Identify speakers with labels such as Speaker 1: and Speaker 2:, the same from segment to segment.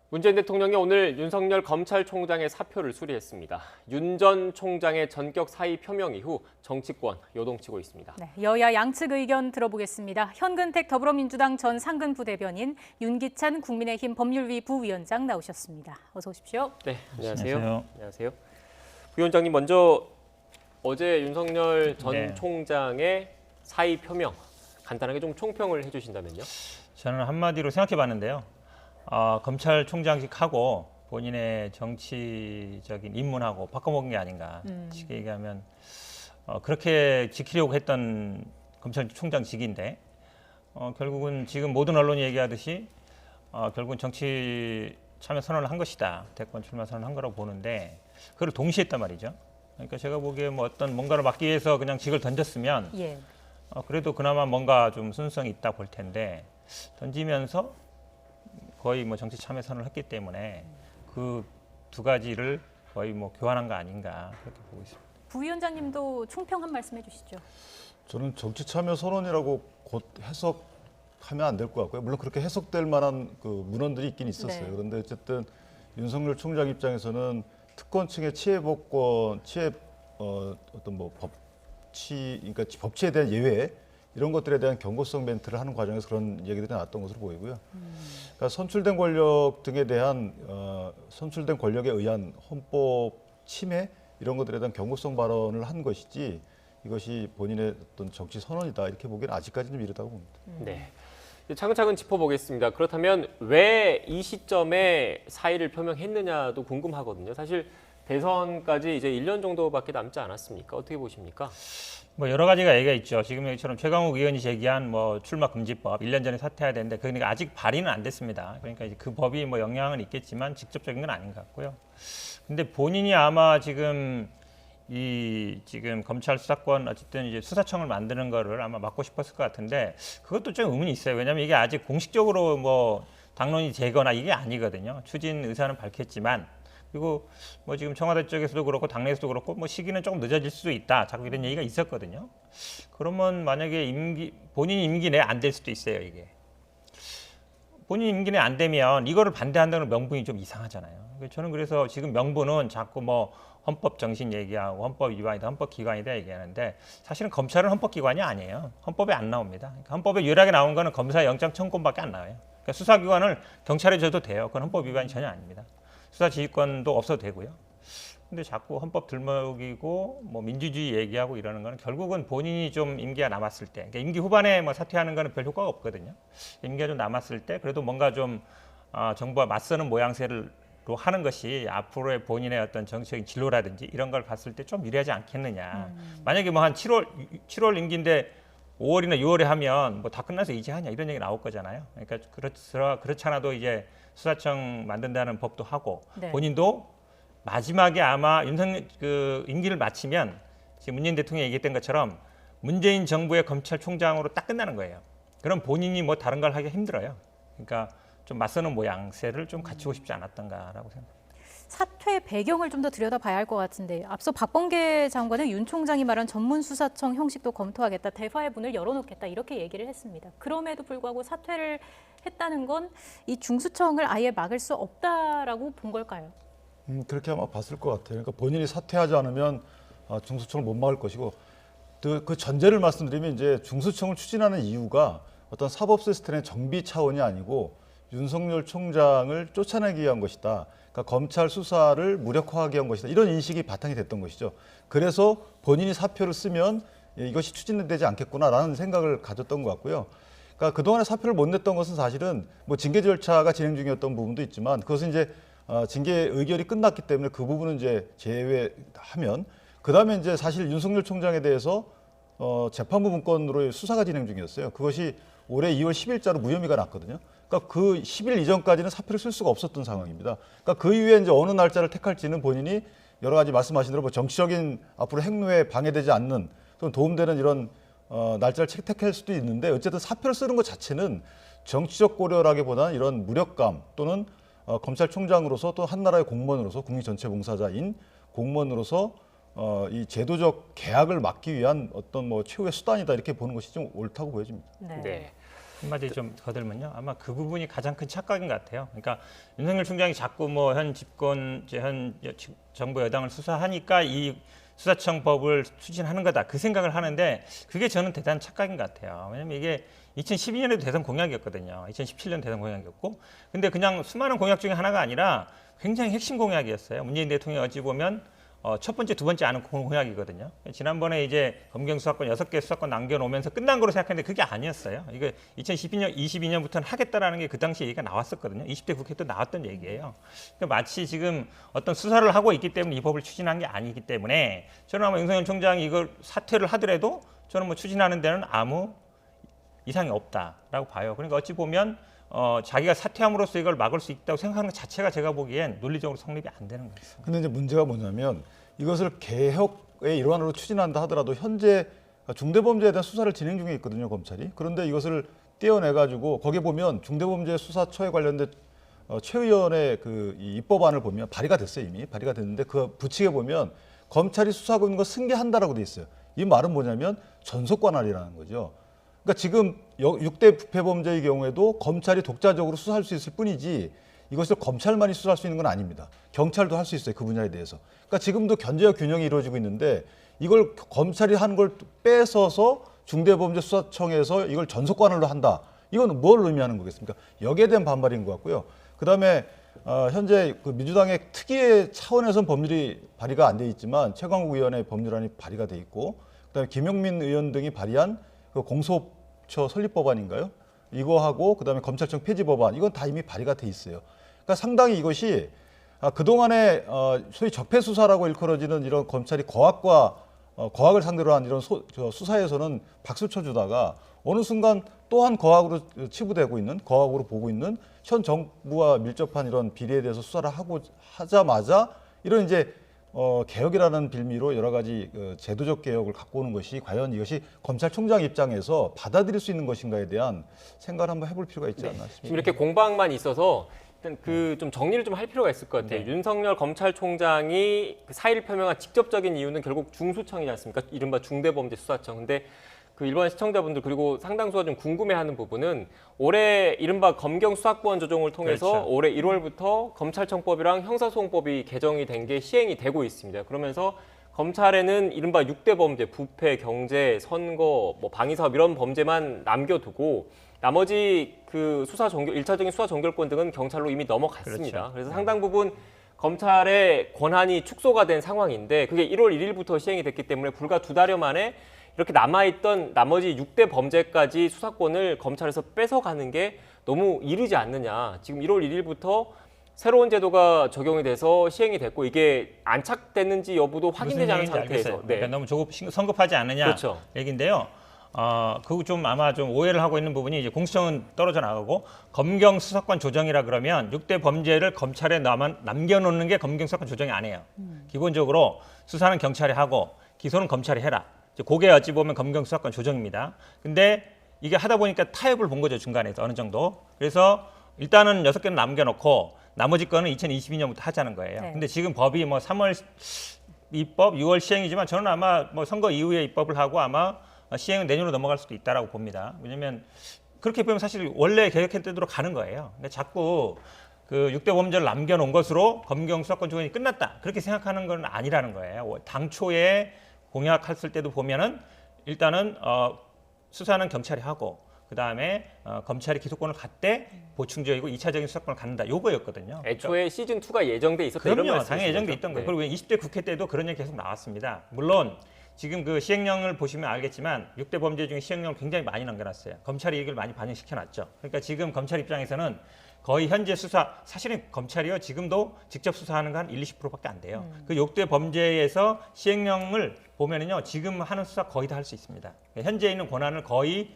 Speaker 1: 문재인 대통령이 오늘 윤석열 검찰총장의 사표를 수리했습니다. 윤 전 총장의 전격 사의 표명 이후 정치권 요동치고 있습니다.
Speaker 2: 네, 여야 양측 의견 들어보겠습니다. 현근택 더불어민주당 전 상근부 대변인, 윤기찬 국민의힘 법률위 부위원장 나오셨습니다. 어서 오십시오.
Speaker 1: 네, 안녕하세요.
Speaker 3: 안녕하세요.
Speaker 1: 안녕하세요. 부위원장님, 먼저 어제 윤석열 전
Speaker 3: 네.
Speaker 1: 총장의 사의 표명 간단하게 좀 총평을 해주신다면요.
Speaker 3: 저는 한마디로 생각해봤는데요. 검찰총장직하고 본인의 정치적인 입문하고 바꿔먹은 게 아닌가. 쉽게 얘기하면 그렇게 지키려고 했던 검찰총장직인데 결국은 지금 모든 언론이 얘기하듯이 결국은 정치 참여 선언을 한 것이다. 대권 출마 선언을 한 거라고 보는데 그걸 동시에 했단 말이죠. 그러니까 제가 보기에 뭐 어떤 뭔가를 막기 위해서 그냥 직을 던졌으면
Speaker 2: 예.
Speaker 3: 그래도 그나마 뭔가 좀 순수성이 있다 볼 텐데 던지면서 거의 뭐 정치 참여 선언을 했기 때문에 그 두 가지를 거의 뭐 교환한 거 아닌가 그렇게 보고 있습니다.
Speaker 2: 부위원장님도 총평 한 말씀 해주시죠.
Speaker 4: 저는 정치 참여 선언이라고 곧 해석하면 안 될 것 같고요. 물론 그렇게 해석될 만한 그 문헌들이 있긴 있었어요.
Speaker 2: 네.
Speaker 4: 그런데 어쨌든 윤석열 총장 입장에서는 특권층의 치해복권, 어떤 뭐 그러니까 법치에 대한 예외 이런 것들에 대한 경고성 멘트를 하는 과정에서 그런 얘기들이 나왔던 것으로 보이고요. 그러니까 선출된 권력 등에 대한 선출된 권력에 의한 헌법 침해 이런 것들에 대한 경고성 발언을 한 것이지 이것이 본인의 어떤 정치 선언이다 이렇게 보기에는 아직까지는 좀 이르다고 봅니다.
Speaker 1: 네. 차근차근 짚어보겠습니다. 그렇다면 왜 이 시점에 사의를 표명했느냐도 궁금하거든요. 사실 대선까지 이제 1년 정도밖에 남지 않았습니까? 어떻게 보십니까?
Speaker 3: 뭐 여러 가지가 얘기가 있죠. 지금 여기처럼 최강욱 의원이 제기한 뭐 출마 금지법 1년 전에 사퇴해야 되는데 그러니까 아직 발의는 안 됐습니다. 그러니까 이제 그 법이 뭐 영향은 있겠지만 직접적인 건 아닌 것 같고요. 근데 본인이 아마 지금 지금 검찰 수사권 어쨌든 이제 수사청을 만드는 거를 아마 막고 싶었을 것 같은데 그것도 좀 의문이 있어요. 왜냐하면 이게 아직 공식적으로 뭐 당론이 되거나 이게 아니거든요. 추진 의사는 밝혔지만 그리고 뭐 지금 청와대 쪽에서도 그렇고 당내에서도 그렇고 뭐 시기는 조금 늦어질 수도 있다. 자꾸 이런 얘기가 있었거든요. 그러면 만약에 본인 임기 내에 안 될 수도 있어요. 이게 본인 임기 내에 안 되면 이거를 반대한다는 명분이 좀 이상하잖아요. 저는 그래서 지금 명분은 자꾸 뭐 헌법 정신 얘기하고 헌법 위반이다, 헌법 기관이다 얘기하는데 사실은 검찰은 헌법 기관이 아니에요. 헌법에 안 나옵니다. 그러니까 헌법에 유일하게 나온 거는 검사 영장 청구권밖에 안 나와요. 그러니까 수사기관을 경찰에 줘도 돼요. 그건 헌법 위반이 전혀 아닙니다. 수사 지휘권도 없어도 되고요. 근데 자꾸 헌법 들먹이고 뭐 민주주의 얘기하고 이러는 거는 결국은 본인이 좀 임기가 남았을 때, 그러니까 임기 후반에 뭐 사퇴하는 거는 별 효과가 없거든요. 임기가 좀 남았을 때 그래도 뭔가 좀 정부와 맞서는 모양새로 하는 것이 앞으로의 본인의 어떤 정치적인 진로라든지 이런 걸 봤을 때 좀 유리하지 않겠느냐. 만약에 뭐 한 7월 임기인데 5월이나 6월에 하면 뭐 다 끝나서 이제 하냐 이런 얘기 나올 거잖아요. 그러니까 그렇지 않아도 이제 수사청 만든다는 법도 하고
Speaker 2: 네.
Speaker 3: 본인도 마지막에 아마 윤석열 그 임기를 마치면 지금 문재인 대통령이 얘기했던 것처럼 문재인 정부의 검찰총장으로 딱 끝나는 거예요. 그럼 본인이 뭐 다른 걸 하기 힘들어요. 그러니까 좀 맞서는 모양새를 좀 갖추고 싶지 않았던가라고 생각합니다.
Speaker 2: 사퇴 배경을 좀 더 들여다봐야 할 것 같은데 앞서 박범계 장관은 윤 총장이 말한 전문수사청 형식도 검토하겠다, 대화의 문을 열어놓겠다 이렇게 얘기를 했습니다. 그럼에도 불구하고 사퇴를 했다는 건 이 중수청을 아예 막을 수 없다라고 본 걸까요?
Speaker 4: 그렇게 아마 봤을 것 같아요. 그러니까 본인이 사퇴하지 않으면 중수청을 못 막을 것이고 그 전제를 말씀드리면 이제 중수청을 추진하는 이유가 어떤 사법 시스템의 정비 차원이 아니고 윤석열 총장을 쫓아내기 위한 것이다. 그러니까 검찰 수사를 무력화하기 위한 것이다. 이런 인식이 바탕이 됐던 것이죠. 그래서 본인이 사표를 쓰면 이것이 추진되지 않겠구나라는 생각을 가졌던 것 같고요. 그러니까 그동안에 사표를 못 냈던 것은 사실은 뭐 징계 절차가 진행 중이었던 부분도 있지만 그것은 이제 징계 의결이 끝났기 때문에 그 부분은 이제 제외하면 그다음에 이제 사실 윤석열 총장에 대해서 재판부 문건으로 수사가 진행 중이었어요. 그것이 올해 2월 10일자로 무혐의가 났거든요. 그러니까 그 10일 이전까지는 사표를 쓸 수가 없었던 상황입니다. 그러니까 그 이후에 이제 어느 날짜를 택할지는 본인이 여러 가지 말씀하신 대로 뭐 정치적인 앞으로 행로에 방해되지 않는 또는 도움되는 이런 날짜를 택할 수도 있는데 어쨌든 사표를 쓰는 것 자체는 정치적 고려라기보다는 이런 무력감 또는 검찰총장으로서 또 한 나라의 공무원으로서 국민 전체 봉사자인 공무원으로서 이 제도적 계약을 막기 위한 어떤 뭐 최후의 수단이다 이렇게 보는 것이 좀 옳다고 보여집니다.
Speaker 2: 네.
Speaker 1: 네.
Speaker 3: 한마디 좀 거들면요. 아마 그 부분이 가장 큰 착각인 것 같아요. 그러니까 윤석열 총장이 자꾸 뭐 현 집권, 이제 현 정부 여당을 수사하니까 이 수사청 법을 추진하는 거다. 그 생각을 하는데 그게 저는 대단한 착각인 것 같아요. 왜냐면 이게 2012년에도 대선 공약이었거든요. 2017년 대선 공약이었고. 근데 그냥 수많은 공약 중에 하나가 아니라 굉장히 핵심 공약이었어요. 문재인 대통령이 어찌 보면 첫 번째, 두 번째 아는 공약이거든요. 지난번에 이제 검경 수사권 6개 수사권 남겨놓으면서 끝난 거로 생각했는데 그게 아니었어요. 이거 2022년부터는 하겠다라는 게 그 당시 얘기가 나왔었거든요. 20대 국회 때 나왔던 얘기예요. 그러니까 마치 지금 어떤 수사를 하고 있기 때문에 이 법을 추진한 게 아니기 때문에 저는 아마 윤석열 총장이 이걸 사퇴를 하더라도 저는 뭐 추진하는 데는 아무 이상이 없다라고 봐요. 그러니까 어찌 보면 자기가 사퇴함으로써 이걸 막을 수 있다고 생각하는 것 자체가 제가 보기엔 논리적으로 성립이 안 되는 거예요.
Speaker 4: 근데 이제 문제가 뭐냐면 이것을 개혁의 일환으로 추진한다 하더라도 현재 중대범죄에 대한 수사를 진행 중에 있거든요, 검찰이. 그런데 이것을 떼어내가지고 거기에 보면 중대범죄 수사처에 관련된 최 의원의 이 입법안을 보면 발의가 됐어요, 이미. 발의가 됐는데 그 부칙에 보면 검찰이 수사하고 있는 거 승계한다라고 돼 있어요. 이 말은 뭐냐면 전속관할이라는 거죠. 그러니까 지금 6대 부패 범죄의 경우에도 검찰이 독자적으로 수사할 수 있을 뿐이지 이것을 검찰만이 수사할 수 있는 건 아닙니다. 경찰도 할 수 있어요. 그 분야에 대해서. 그러니까 지금도 견제와 균형이 이루어지고 있는데 이걸 검찰이 한 걸 뺏어서 중대범죄수사청에서 이걸 전속관할로 한다. 이건 뭘 의미하는 거겠습니까? 여기에 대한 반발인 것 같고요. 그다음에 현재 그 민주당의 특이의 차원에서는 법률이 발의가 안 돼 있지만 최강욱 의원의 법률안이 발의가 돼 있고 그다음에 김용민 의원 등이 발의한 그 공소처 설립법안인가요? 이거하고 그다음에 검찰청 폐지법안 이건 다 이미 발의가 돼 있어요. 그러니까 상당히 이것이 그동안에 소위 적폐수사라고 일컬어지는 이런 검찰이 거학을 상대로 한 이런 수사에서는 박수 쳐주다가 어느 순간 또한 거학으로 치부되고 있는 거학으로 보고 있는 현 정부와 밀접한 이런 비리에 대해서 수사를 하자마자 이런 이제 개혁이라는 빌미로 여러 가지 제도적 개혁을 갖고 오는 것이 과연 이것이 검찰총장 입장에서 받아들일 수 있는 것인가에 대한 생각을 한번 해볼 필요가 있지 않나 싶습니다.
Speaker 1: 지금 이렇게 공방만 있어서 일단 좀 정리를 좀 할 필요가 있을 것 같아요. 윤석열 검찰총장이 그 사의를 표명한 직접적인 이유는 결국 중수청이지 않습니까? 이른바 중대범죄수사청. 근데 그 일반 시청자분들 그리고 상당수가 좀 궁금해하는 부분은 올해 이른바 검경 수사권 조정을 통해서
Speaker 3: 그렇죠.
Speaker 1: 올해 1월부터 검찰청법이랑 형사소송법이 개정이 된 게 시행이 되고 있습니다. 그러면서 검찰에는 이른바 6대 범죄, 부패, 경제, 선거, 뭐 방위사업 이런 범죄만 남겨두고 나머지 그 일차적인 수사 종결권 등은 경찰로 이미 넘어갔습니다.
Speaker 3: 그렇죠.
Speaker 1: 그래서 상당 부분 검찰의 권한이 축소가 된 상황인데 그게 1월 1일부터 시행이 됐기 때문에 불과 2달여 만에 이렇게 남아있던 나머지 6대 범죄까지 수사권을 검찰에서 뺏어가는 게 너무 이르지 않느냐. 지금 1월 1일부터 새로운 제도가 적용이 돼서 시행이 됐고 이게 안착됐는지 여부도 확인되지 않은 상태에서
Speaker 3: 그러니까 너무 성급하지 않느냐
Speaker 1: 그렇죠.
Speaker 3: 얘긴데요. 그거 좀 아마 좀 오해를 하고 있는 부분이 이제 공수처는 떨어져 나가고 검경 수사권 조정이라 그러면 6대 범죄를 검찰에 남겨놓는 게 검경 수사권 조정이 아니에요. 기본적으로 수사는 경찰이 하고 기소는 검찰이 해라. 그게 어찌 보면 검경 수사권 조정입니다. 근데 이게 하다 보니까 타협을 본 거죠, 중간에서 어느 정도. 그래서 일단은 6개는 남겨놓고 나머지 거는 2022년부터 하자는 거예요.
Speaker 2: 네.
Speaker 3: 근데 지금 법이 뭐 3월 입법, 6월 시행이지만 저는 아마 뭐 선거 이후에 입법을 하고 아마 시행은 내년으로 넘어갈 수도 있다라고 봅니다. 왜냐하면 그렇게 보면 사실 원래 계획한 대로 가는 거예요. 근데 자꾸 그 6대 범죄를 남겨놓은 것으로 검경 수사권 조정이 끝났다. 그렇게 생각하는 건 아니라는 거예요. 당초에 공약했을 때도 보면은 일단은 수사는 경찰이 하고 그다음에 검찰이 기소권을 갖되 보충적이고 2차적인 수사권을 갖는다. 요거였거든요.
Speaker 1: 애초에 시즌 2가 예정돼 있었다 이런
Speaker 3: 그럼요.
Speaker 1: 말씀이시죠?
Speaker 3: 당연히 예정돼 있던 거예요. 그리고 20대 국회 때도 그런 얘기 계속 나왔습니다. 물론 지금 그 시행령을 보시면 알겠지만 6대 범죄 중에 시행령을 굉장히 많이 남겨놨어요. 검찰이 이걸 많이 반영시켜놨죠. 그러니까 지금 검찰 입장에서는 거의 현재 수사, 사실은 검찰이요 지금도 직접 수사하는 건 한 20%밖에 안 돼요. 그 6대 범죄에서 시행령을 보면은요 지금 하는 수사 거의 다 할 수 있습니다. 현재 있는 권한을 거의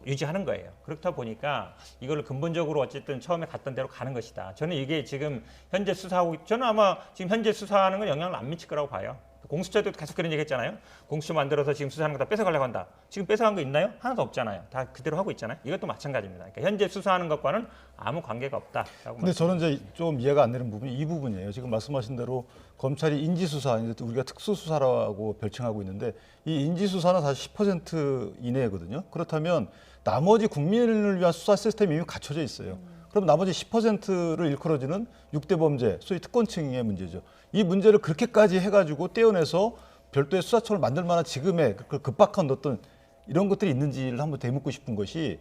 Speaker 3: 유지하는 거예요. 그렇다 보니까 이걸 근본적으로 어쨌든 처음에 갔던 대로 가는 것이다. 저는 이게 지금 현재 수사하고 저는 아마 지금 현재 수사하는 건 영향을 안 미칠 거라고 봐요. 공수처도 계속 그런 얘기 했잖아요. 공수처 만들어서 지금 수사하는 거 다 뺏어가려고 한다. 지금 뺏어간 거 있나요? 하나도 없잖아요. 다 그대로 하고 있잖아요. 이것도 마찬가지입니다. 그러니까 현재 수사하는 것과는 아무 관계가 없다라고.
Speaker 4: 근데 저는 이제 좀 이해가 안 되는 부분이 이 부분이에요. 지금 말씀하신 대로 검찰이 인지수사, 이제 우리가 특수수사라고 별칭하고 있는데 이 인지수사는 사실 10% 이내거든요. 그렇다면 나머지 국민을 위한 수사 시스템이 이미 갖춰져 있어요. 그럼 나머지 10%를 일컬어지는 6대 범죄, 소위 특권층의 문제죠. 이 문제를 그렇게까지 해가지고 떼어내서 별도의 수사청을 만들 만한 지금의 그 급박한 어떤 이런 것들이 있는지를 한번 되묻고 싶은 것이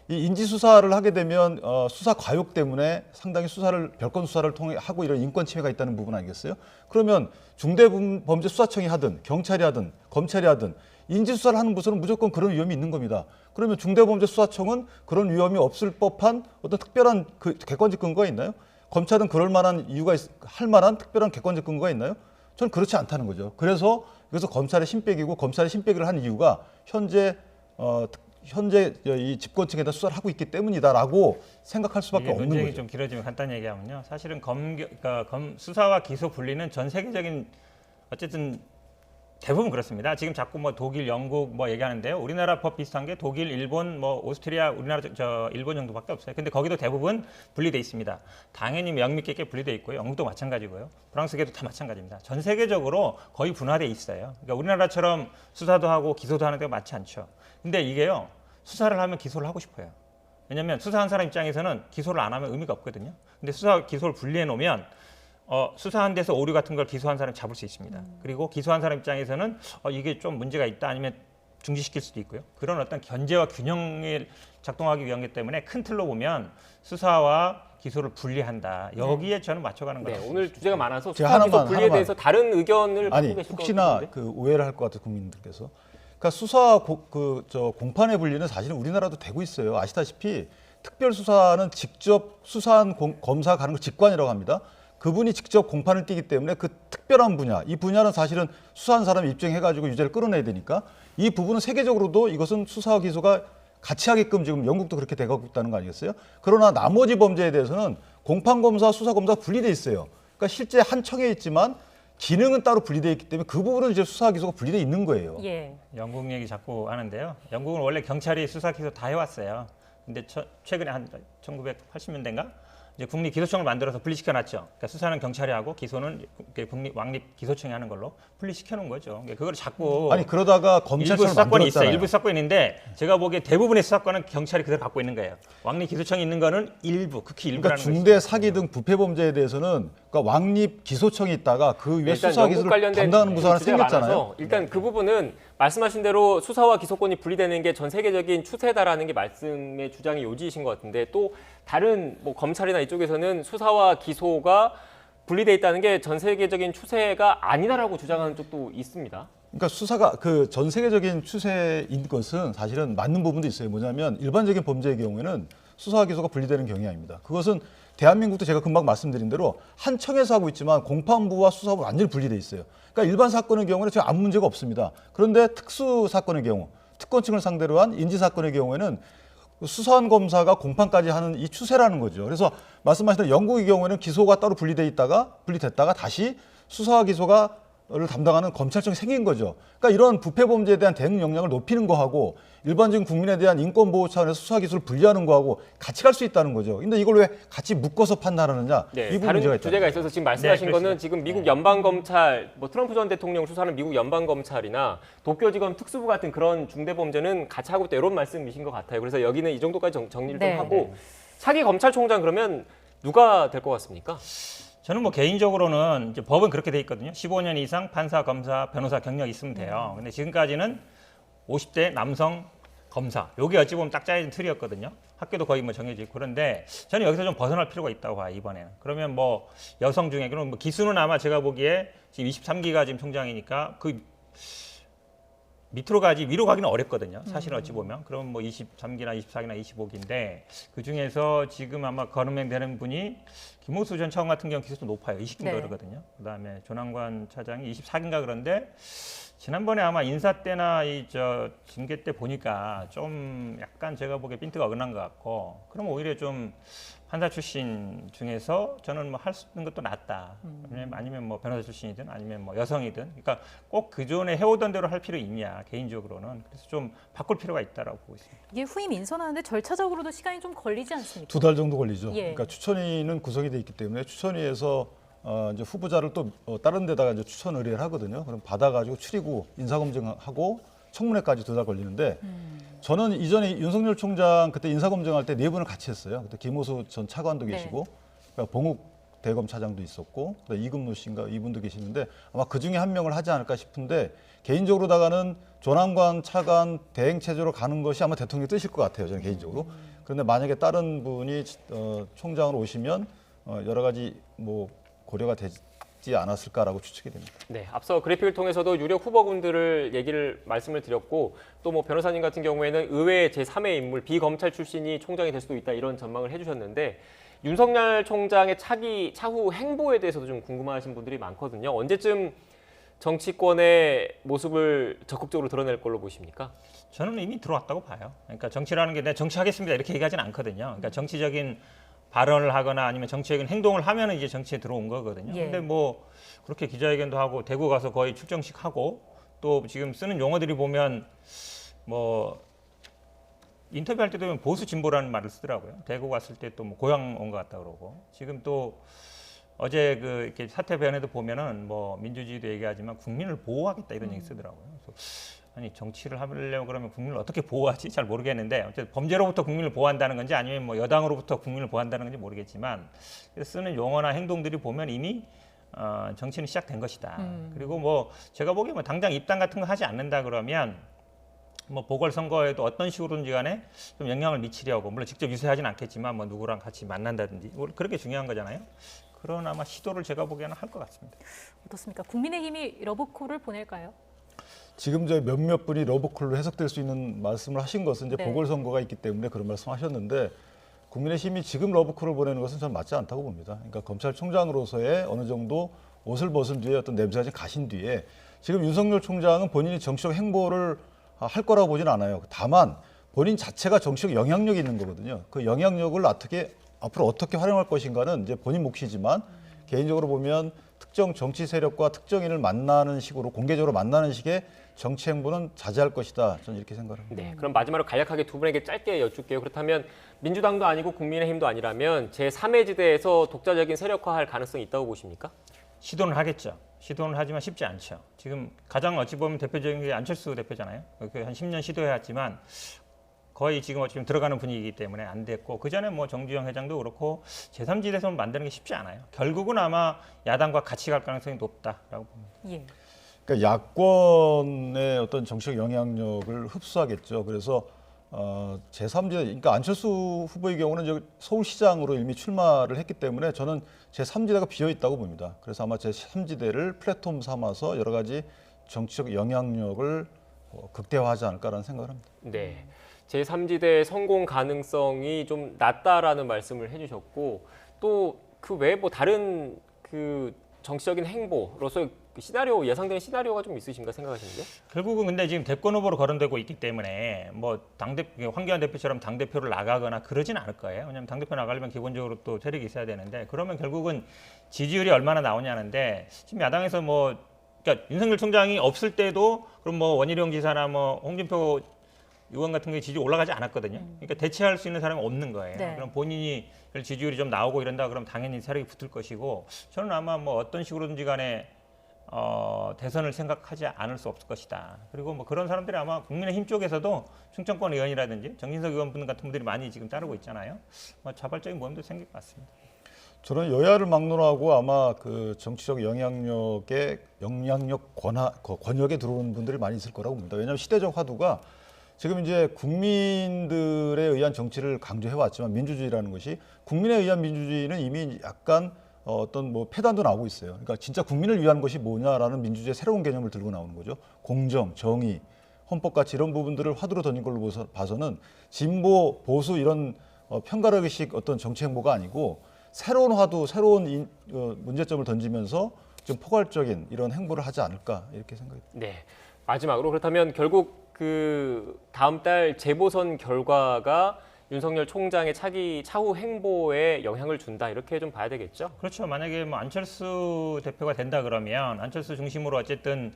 Speaker 4: 이 인지수사를 하게 되면 수사 과욕 때문에 상당히 별건 수사를 통해 하고 이런 인권 침해가 있다는 부분 아니겠어요? 그러면 중대범죄수사청이 하든 경찰이 하든 검찰이 하든 인지수사를 하는 부서는 무조건 그런 위험이 있는 겁니다. 그러면 중대범죄수사청은 그런 위험이 없을 법한 어떤 특별한 그 객관적 근거가 있나요? 검찰은 그럴 만한 이유가 할 만한 특별한 객관적 근거가 있나요? 저는 그렇지 않다는 거죠. 그래서 검찰의 신백이고 검찰의 신백을 한 이유가 현재 이 집권층에다 수사를 하고 있기 때문이다라고 생각할 수밖에 없는
Speaker 3: 논쟁이
Speaker 4: 거죠.
Speaker 3: 좀 길어지면 간단히 얘기하면요. 사실은 수사와 기소 분리는 전 세계적인 어쨌든 대부분 그렇습니다. 지금 자꾸 뭐 독일, 영국 뭐 얘기하는데요. 우리나라 법 비슷한 게 독일, 일본, 뭐 오스트리아, 우리나라 일본 정도밖에 없어요. 근데 거기도 대부분 분리돼 있습니다. 당연히 명밌게 있게 분리돼 있고요. 영국도 마찬가지고요. 프랑스계도 다 마찬가지입니다. 전 세계적으로 거의 분화돼 있어요. 그러니까 우리나라처럼 수사도 하고 기소도 하는 데가 많지 않죠. 근데 이게요. 수사를 하면 기소를 하고 싶어요. 왜냐하면 수사한 사람 입장에서는 기소를 안 하면 의미가 없거든요. 근데 수사 기소를 분리해 놓으면 수사한 데서 오류 같은 걸 기소한 사람 잡을 수 있습니다. 그리고 기소한 사람 입장에서는 이게 좀 문제가 있다 아니면 중지시킬 수도 있고요. 그런 어떤 견제와 균형을 작동하기 위한 것 때문에 큰 틀로 보면 수사와 기소를 분리한다. 여기에 저는 맞춰가는 거예요.
Speaker 1: 네, 오늘 주제가 많아서
Speaker 4: 제가
Speaker 1: 수사 기소
Speaker 4: 하나만,
Speaker 1: 분리에 대해서 다른 의견을 갖고
Speaker 4: 아니
Speaker 1: 계실 것
Speaker 4: 혹시나
Speaker 1: 같은데.
Speaker 4: 그 오해를 할 것 같아요 국민들께서. 그러니까 수사 공판의 분리는 사실은 우리나라도 되고 있어요. 아시다시피 특별수사는 직접 수사한 검사 가는 걸 직관이라고 합니다. 그분이 직접 공판을 띄기 때문에 그 특별한 분야, 이 분야는 사실은 수사한 사람이 입증해가지고 유죄를 끌어내야 되니까 이 부분은 세계적으로도 이것은 수사와 기소가 같이 하게끔 지금 영국도 그렇게 돼가고 있다는 거 아니겠어요? 그러나 나머지 범죄에 대해서는 공판검사, 수사검사가 분리돼 있어요. 그러니까 실제 한 청에 있지만 기능은 따로 분리돼 있기 때문에 그 부분은 이제 수사와 기소가 분리돼 있는 거예요.
Speaker 2: 예.
Speaker 3: 영국 얘기 자꾸 하는데요. 영국은 원래 경찰이 수사 기소 다 해왔어요. 근데 최근에 한 1980년대인가 이제 국립기소청을 만들어서 분리시켜놨죠. 그러니까 수사는 경찰이 하고 기소는 국립기소청이 하는 걸로 분리시켜놓은 거죠. 그러니까 그걸 자꾸
Speaker 4: 아니 그러다가
Speaker 3: 일부
Speaker 4: 검찰청을
Speaker 3: 수사권이 있어요.
Speaker 4: 만들었잖아요.
Speaker 3: 일부 수사권이 있는데 제가 보기에 대부분의 수사권은 경찰이 그대로 갖고 있는 거예요. 왕립기소청이 있는 거는 일부, 극히
Speaker 4: 그러니까
Speaker 3: 일부라는
Speaker 4: 중대 사기 등 부패 범죄에 대해서는 그러니까 왕립 기소청이 있다가 그 위에
Speaker 1: 일단
Speaker 4: 수사
Speaker 1: 영국
Speaker 4: 기소를
Speaker 1: 관련된
Speaker 4: 담당하는 부서가
Speaker 1: 주제가
Speaker 4: 생겼잖아요.
Speaker 1: 많아서 일단 그 부분은 말씀하신 대로 수사와 기소권이 분리되는 게 전 세계적인 추세다라는 게 말씀의 주장의 요지이신 것 같은데 또 다른 뭐 검찰이나 이쪽에서는 수사와 기소가 분리돼 있다는 게 전 세계적인 추세가 아니다라고 주장하는 쪽도 있습니다.
Speaker 4: 그러니까 수사가 그 전 세계적인 추세인 것은 사실은 맞는 부분도 있어요. 뭐냐면 일반적인 범죄의 경우에는 수사와 기소가 분리되는 경향이 아닙니다. 그것은 대한민국도 제가 금방 말씀드린 대로 한 청에서 하고 있지만 공판부와 수사부가 완전히 분리돼 있어요. 그러니까 일반 사건의 경우는 제가 아무 문제가 없습니다. 그런데 특수 사건의 경우, 특권층을 상대로 한 인지 사건의 경우에는 수사한 검사가 공판까지 하는 이 추세라는 거죠. 그래서 말씀하신 대로 영국의 경우에는 기소가 따로 분리됐다가 다시 수사와 기소를 담당하는 검찰청이 생긴 거죠. 그러니까 이런 부패 범죄에 대한 대응 역량을 높이는 거하고 일반적인 국민에 대한 인권 보호 차원에서 수사 기소를 분리하는 거하고 같이 갈 수 있다는 거죠. 근데 이걸 왜 같이 묶어서 판단하느냐?
Speaker 1: 네,
Speaker 4: 이 부분
Speaker 1: 다른
Speaker 4: 문제가
Speaker 1: 주제가 있어서 지금 말씀하신
Speaker 3: 네,
Speaker 1: 거는
Speaker 3: 그렇습니다.
Speaker 1: 지금 미국 연방검찰, 뭐 트럼프 전 대통령 수사하는 미국 연방검찰이나 도쿄지검 특수부 같은 그런 중대범죄는 같이 하고 있다 이런 말씀이신 것 같아요. 그래서 여기는 이 정도까지 정리를
Speaker 2: 네.
Speaker 1: 좀 하고 차기 검찰총장 그러면 누가 될 것 같습니까?
Speaker 3: 저는 뭐 개인적으로는 이제 법은 그렇게 돼 있거든요. 15년 이상 판사, 검사, 변호사 경력 있으면 돼요. 근데 지금까지는 50대 남성 검사. 요게 어찌 보면 딱 짜여진 틀이었거든요. 학교도 거의 뭐 정해져 있고. 그런데 저는 여기서 좀 벗어날 필요가 있다고 봐요, 이번에는. 그러면 뭐 여성 중에 그럼 뭐 기수는 아마 제가 보기에 지금 23기가 지금 총장이니까 그 밑으로 가지 위로 가기는 어렵거든요. 사실은 어찌 보면. 그럼 뭐 23기나 24기나 25기인데 그중에서 지금 아마 거론되는 분이 김호수 전 차관 같은 경우 기수도 높아요. 20기인가
Speaker 2: 네.
Speaker 3: 그러거든요. 그다음에 조남관 차장이 24기인가 그런데 지난번에 아마 인사 때나 이 저 징계 때 보니까 좀 약간 제가 보기에 핀트가 어긋난 것 같고, 그럼 오히려 좀 판사 출신 중에서 저는 뭐 할 수 있는 것도 낫다. 아니면 뭐 변호사 출신이든 아니면 뭐 여성이든, 그러니까 꼭 그전에 해오던 대로 할 필요 있냐 개인적으로는. 그래서 좀 바꿀 필요가 있다라고 보고 있습니다.
Speaker 2: 이게 후임 인선하는데 절차적으로도 시간이 좀 걸리지 않습니까?
Speaker 4: 2달 정도 걸리죠.
Speaker 2: 예.
Speaker 4: 그러니까 추천위는 구성이 돼 있기 때문에 추천위에서 이제 후보자를 또 다른 데다가 이제 추천 의뢰를 하거든요. 그럼 받아가지고 추리고 인사검증하고 청문회까지 2달 걸리는데 저는 이전에 윤석열 총장 그때 인사검증할 때 4분을 같이 했어요. 그때 김호수 전 차관도
Speaker 2: 네.
Speaker 4: 계시고 그러니까 봉욱 대검차장도 있었고 이금노 씨인가 이분도 계시는데 아마 그 중에 한 명을 하지 않을까 싶은데 개인적으로다가는 조남관 차관 대행 체제로 가는 것이 아마 대통령이 뜻일 것 같아요. 저는 개인적으로. 그런데 만약에 다른 분이 총장으로 오시면 여러 가지 뭐 고려가 되지 않았을까라고 추측이 됩니다.
Speaker 1: 네, 앞서 그래픽을 통해서도 유력 후보군들을 말씀을 드렸고 또 뭐 변호사님 같은 경우에는 의외의 제3의 인물 비검찰 출신이 총장이 될 수도 있다 이런 전망을 해주셨는데 윤석열 총장의 차후 행보에 대해서도 좀 궁금하신 분들이 많거든요. 언제쯤 정치권의 모습을 적극적으로 드러낼 걸로 보십니까?
Speaker 3: 저는 이미 들어왔다고 봐요. 그러니까 정치라는 게 내가 정치하겠습니다 이렇게 얘기하진 않거든요. 그러니까 정치적인 발언을 하거나 아니면 정치적인 행동을 하면은 이제 정치에 들어온 거거든요.
Speaker 2: 예.
Speaker 3: 근데 뭐 그렇게 기자회견도 하고 대구 가서 거의 출정식 하고 또 지금 쓰는 용어들이 보면 뭐 인터뷰할 때도 보면 보수 진보라는 말을 쓰더라고요. 대구 갔을 때 또 뭐 고향 온 것 같다 그러고 지금 또 어제 그 이렇게 사태 변에도 보면은 뭐 민주주의도 얘기하지만 국민을 보호하겠다 이런 얘기 쓰더라고요. 그래서 아니 정치를 하려고 그러면 국민을 어떻게 보호하지? 잘 모르겠는데 어쨌든 범죄로부터 국민을 보호한다는 건지 아니면 뭐 여당으로부터 국민을 보호한다는 건지 모르겠지만 쓰는 용어나 행동들이 보면 이미 정치는 시작된 것이다. 그리고 뭐 제가 보기에 뭐 당장 입당 같은 거 하지 않는다 그러면 뭐 보궐선거에도 어떤 식으로든지 간에 좀 영향을 미치려고 물론 직접 유세하지는 않겠지만 뭐 누구랑 같이 만난다든지 뭐 그렇게 중요한 거잖아요. 그런 아마 시도를 제가 보기에는 할 것 같습니다.
Speaker 2: 어떻습니까? 국민의힘이 러브콜을 보낼까요?
Speaker 4: 지금 저 몇몇 분이 러브콜로 해석될 수 있는 말씀을 하신 것은 이제
Speaker 2: 네.
Speaker 4: 보궐선거가 있기 때문에 그런 말씀하셨는데 국민의힘이 지금 러브콜을 보내는 것은 저는 맞지 않다고 봅니다. 그러니까 검찰총장으로서의 어느 정도 옷을 벗은 뒤에 어떤 냄새가 좀 가신 뒤에 지금 윤석열 총장은 본인이 정치적 행보를 할 거라고 보진 않아요. 다만 본인 자체가 정치적 영향력이 있는 거거든요. 그 영향력을 앞으로 어떻게 활용할 것인가는 이제 본인 몫이지만 개인적으로 보면 특정 정치 세력과 특정인을 만나는 식으로 공개적으로 만나는 식의 정치 행보는 자제할 것이다. 저는 이렇게 생각합니다.
Speaker 1: 네, 그럼 마지막으로 간략하게 두 분에게 짧게 여쭐게요. 그렇다면 민주당도 아니고 국민의힘도 아니라면 제3의 지대에서 독자적인 세력화할 가능성이 있다고 보십니까?
Speaker 3: 시도는 하겠죠. 시도는 하지만 쉽지 않죠. 지금 가장 어찌 보면 대표적인 게 안철수 대표잖아요. 한 10년 시도해왔지만 거의 지금 지금 들어가는 분위기이기 때문에 안 됐고 그 전에 뭐 정주영 회장도 그렇고 제3지대에서 만드는 게 쉽지 않아요. 결국은 아마 야당과 같이 갈 가능성이 높다라고 봅니다.
Speaker 2: 예.
Speaker 4: 그러니까 야권의 어떤 정치적 영향력을 흡수하겠죠. 그래서 제3지대, 그러니까 안철수 후보의 경우는 이제 서울시장으로 이미 출마를 했기 때문에 저는 제3지대가 비어 있다고 봅니다. 그래서 아마 제3지대를 플랫폼 삼아서 여러 가지 정치적 영향력을 극대화하지 않을까라는 생각을 합니다.
Speaker 1: 네, 제3지대의 성공 가능성이 좀 낮다라는 말씀을 해주셨고 또 그 외에 뭐 다른 그 정치적인 행보로서 그 시나리오 예상되는 시나리오가 좀 있으신가 생각하시는데?
Speaker 3: 결국은 근데 지금 대권 후보로 거론되고 있기 때문에 뭐 황교안 대표처럼 당 대표를 나가거나 그러진 않을 거예요. 왜냐하면 당 대표 나가려면 기본적으로 또 세력이 있어야 되는데 그러면 결국은 지지율이 얼마나 나오냐는데 지금 야당에서 뭐 그러니까 윤석열 총장이 없을 때도 그럼 뭐 원희룡 지사나 뭐 홍준표 의원 같은 게 지지율 올라가지 않았거든요. 그러니까 대체할 수 있는 사람이 없는 거예요.
Speaker 2: 네.
Speaker 3: 그럼 본인이 지지율이 좀 나오고 이런다 그러면 당연히 세력이 붙을 것이고 저는 아마 뭐 어떤 식으로든지 간에 대선을 생각하지 않을 수 없을 것이다. 그리고 뭐 그런 사람들이 아마 국민의힘 쪽에서도 충청권 의원이라든지 정진석 의원분 같은 분들이 많이 지금 따르고 있잖아요. 뭐 자발적인 모임도 생길 것 같습니다.
Speaker 4: 저는 여야를 막론하고 아마 그 정치적 영향력 권역에 들어오는 분들이 많이 있을 거라고 봅니다. 왜냐하면 시대적 화두가 지금 이제 국민들에 의한 정치를 강조해 왔지만 민주주의라는 것이 국민에 의한 민주주의는 이미 약간 어떤 뭐 폐단도 나오고 있어요. 그러니까 진짜 국민을 위한 것이 뭐냐라는 민주주의의 새로운 개념을 들고 나오는 거죠. 공정, 정의, 헌법같이 이런 부분들을 화두로 던진 걸로 봐서는 진보, 보수 이런 편가르기식 어떤 정치 행보가 아니고 새로운 화두, 새로운 문제점을 던지면서 좀 포괄적인 이런 행보를 하지 않을까 이렇게 생각합니다.
Speaker 1: 네. 마지막으로 그렇다면 결국 그 다음 달 재보선 결과가 윤석열 총장의 차후 행보에 영향을 준다 이렇게 좀 봐야 되겠죠?
Speaker 3: 그렇죠. 만약에 뭐 안철수 대표가 된다 그러면 안철수 중심으로 어쨌든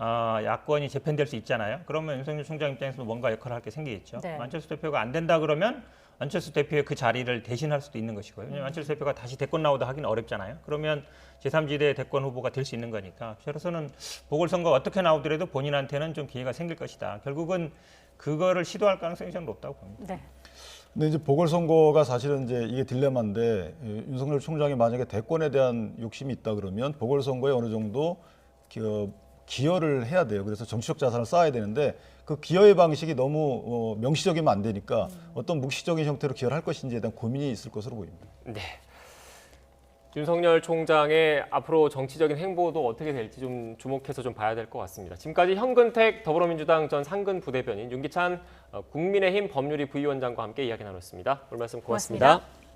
Speaker 3: 야권이 재편될 수 있잖아요. 그러면 윤석열 총장 입장에서 뭔가 역할을 할 게 생기겠죠.
Speaker 2: 네.
Speaker 3: 안철수 대표가 안 된다 그러면 안철수 대표의 그 자리를 대신할 수도 있는 것이고요. 왜냐하면 안철수 대표가 다시 대권 나오다 하기는 어렵잖아요. 그러면 제3지대 대권 후보가 될 수 있는 거니까. 저로서는 보궐선거 어떻게 나오더라도 본인한테는 좀 기회가 생길 것이다. 결국은 그거를 시도할 가능성이 저는 높다고 봅니다.
Speaker 2: 네.
Speaker 4: 근데 이제 보궐선거가 사실은 이제 이게 딜레마인데 윤석열 총장이 만약에 대권에 대한 욕심이 있다 그러면 보궐선거에 어느 정도 기여를 해야 돼요. 그래서 정치적 자산을 쌓아야 되는데 그 기여의 방식이 너무 명시적이면 안 되니까 어떤 묵시적인 형태로 기여를 할 것인지에 대한 고민이 있을 것으로 보입니다.
Speaker 1: 네. 윤석열 총장의 앞으로 정치적인 행보도 어떻게 될지 좀 주목해서 좀 봐야 될 것 같습니다. 지금까지 현근택 더불어민주당 전 상근 부대변인, 윤기찬 국민의힘 법률위 부위원장과 함께 이야기 나눴습니다. 오늘 말씀 고맙습니다.
Speaker 2: 고맙습니다.